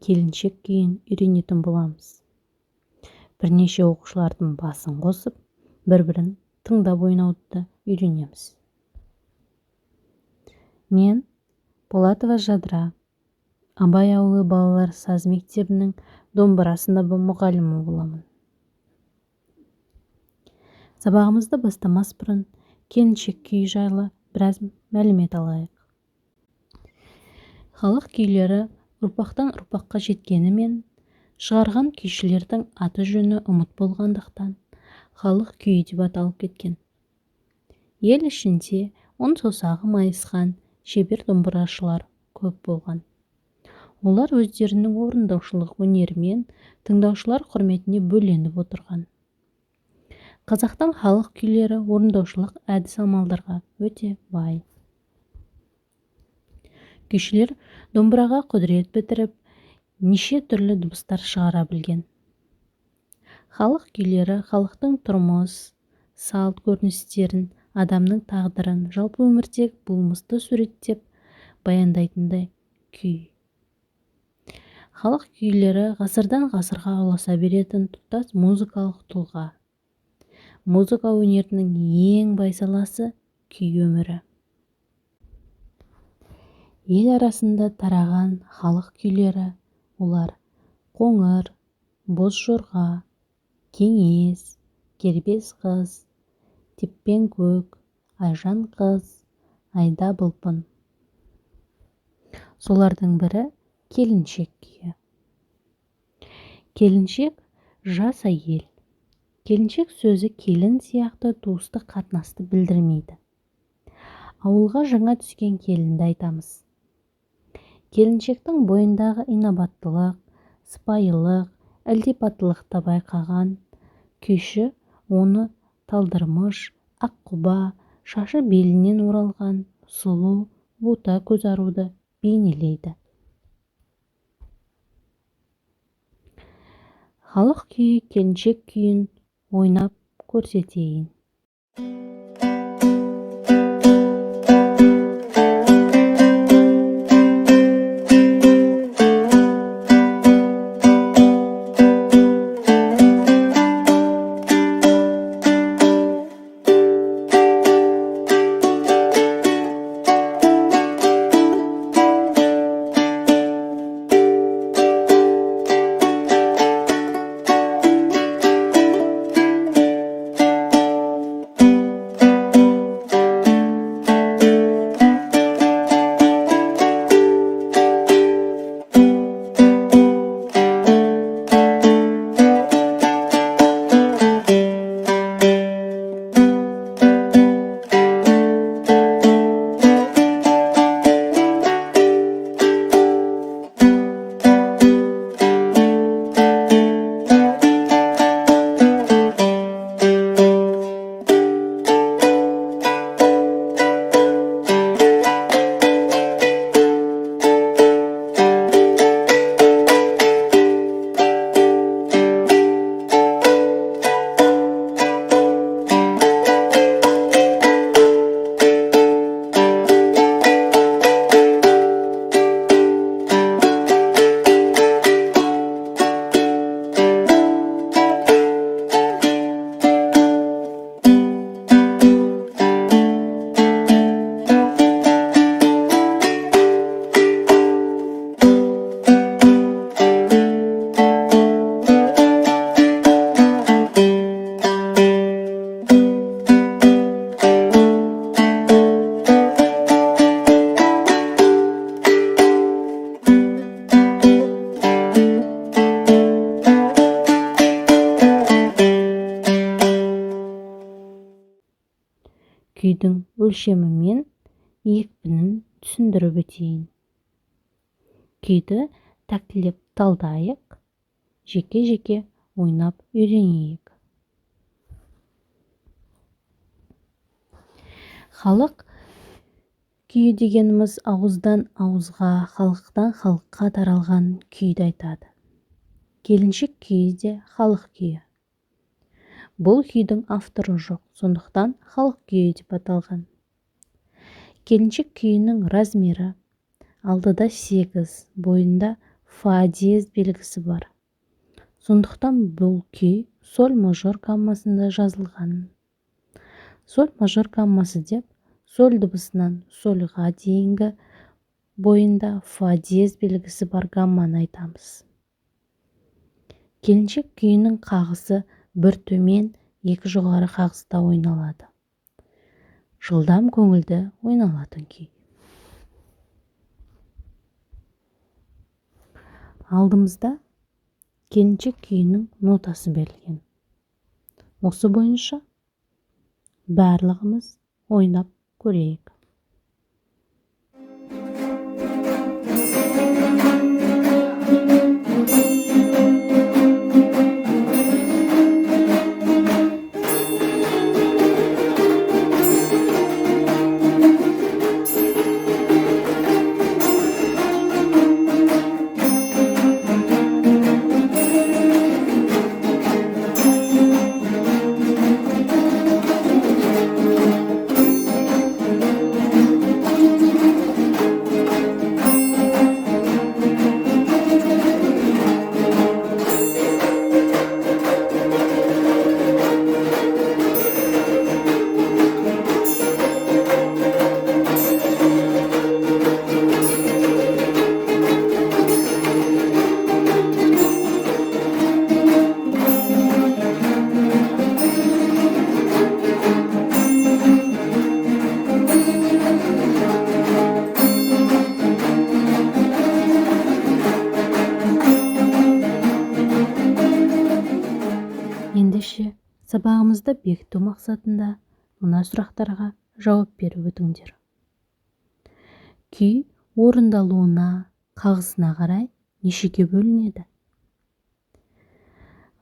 келіншек күйін үйренетін боламыз. Бірнеше оқушылардың басын қосып, бір-бірін тыңдап ойнауды үйренеміз. Мен Полатова Жадыра, Абай ауылы балалар саз мектебінің домбыра сыныбы мұғалімі боламын. Сабағымызды бастамас бұрын келіншек күйі жайлы біраз мәлімет алайық. Халық күйлері ұрпақтан ұрпаққа жеткенімен, шығарған күйшілердің аты жөні ұмыт болғандықтан халық күйі деп аталып кеткен. Ел ішінде он саусағы майысқан шебер домбырашылар көп болған. Олар өздерінің орындаушылық өнерімен тыңдаушылар құрметіне бөленіп отырған. Қазақтың халық күйлері орындаушылық әдіс-амалдарға өте бай. Күйшілер домбыраға құдірет бітіріп, неше түрлі дыбыстар шығара білген. Халық күйлері халықтың тұрмыс, салт көріністерін, адамның тағдырын, жалпы өмірдегі болмысты суреттеп баяндайтындай күй. Халық күйлері ғасырдан ғасырға ұласа беретін тұтас музыкалық тұлға. Музыка өнерінің ең бай саласы күй өмірі. Ел арасында тараған халық күйлері олар қоңыр, боз жорға, кеңес, кербез қыз, теппен көк, айжан қыз, айда бұлпын. Солардың бірі келіншек күйі. Келіншек жас әйел. Келіншек сөзі келін сияқты туыстық қатынасты білдірмейді. Ауылға жаңа түскен келінді айтамыз. Келіншектің бойындағы инабаттылық, сыпайылық, ілтипаттылықты байқаған күйші оны талдырмыш, аққұба, шашы белінен оралған, сұлу, бота көз аруды бейнелейді. Халық күйі келіншек күйін ойнап көрсетейін. Күйдің өлшемі мен екпінін түсіндіріп өтейін. Күйді тәктілеп талдайық, жеке-жеке ойнап үйренейік. Халық күйі дегеніміз ауыздан ауызға, халықтан халыққа таралған күйді айтады. Келіншек күйі де халық күйі. Бұл күйдің авторы жоқ, сондықтан халық күйі деп аталған. Келіншек күйінің размері алдыда 8, бойында фа диез белгісі бар. Сондықтан бұл күй соль мажор гаммасында жазылған. Соль мажор гаммасы деп соль дыбысынан сольға дейінгі бойында фа диез белгісі бар гамманы айтамыз. Келіншек күйінің қағысы бір төмен, екі жоғары қағыста ойналады. Жылдам көңілді ойналатын күй. Алдымызда келіншек күйінің нотасы берілген. Осы бойынша барлығымыз ойнап көрейік. Ендеше сабағымызды бекіту мақсатында мына сұрақтарға жауап беріп өтіңдер. Күй орындалуына, қағысына қарай нешеге бөлінеді?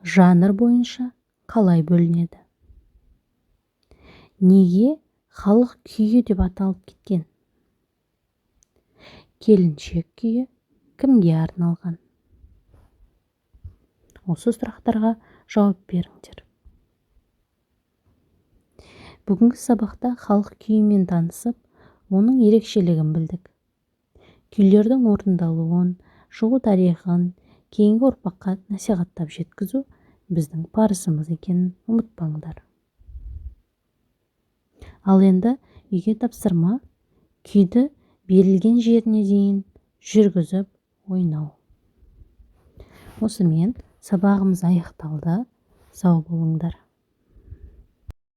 Жанр бойынша қалай бөлінеді? Неге халық күйі деп аталып кеткен? Келіншек күйі кімге арналған? Осы сұрақтарға жауап беріңдер. Бүгінгі сабақта халық күйімен танысып, оның ерекшелігін білдік. Күйлердің орындалуын, шығу тарихын кейінгі ұрпаққа насихаттап жеткізу біздің парызымыз екенін ұмытпаңдар. Ал енді үйге тапсырма, күйді берілген жеріне дейін жүргізіп ойнау. Осымен сабағымыз аяқталды. Сау болыңдар.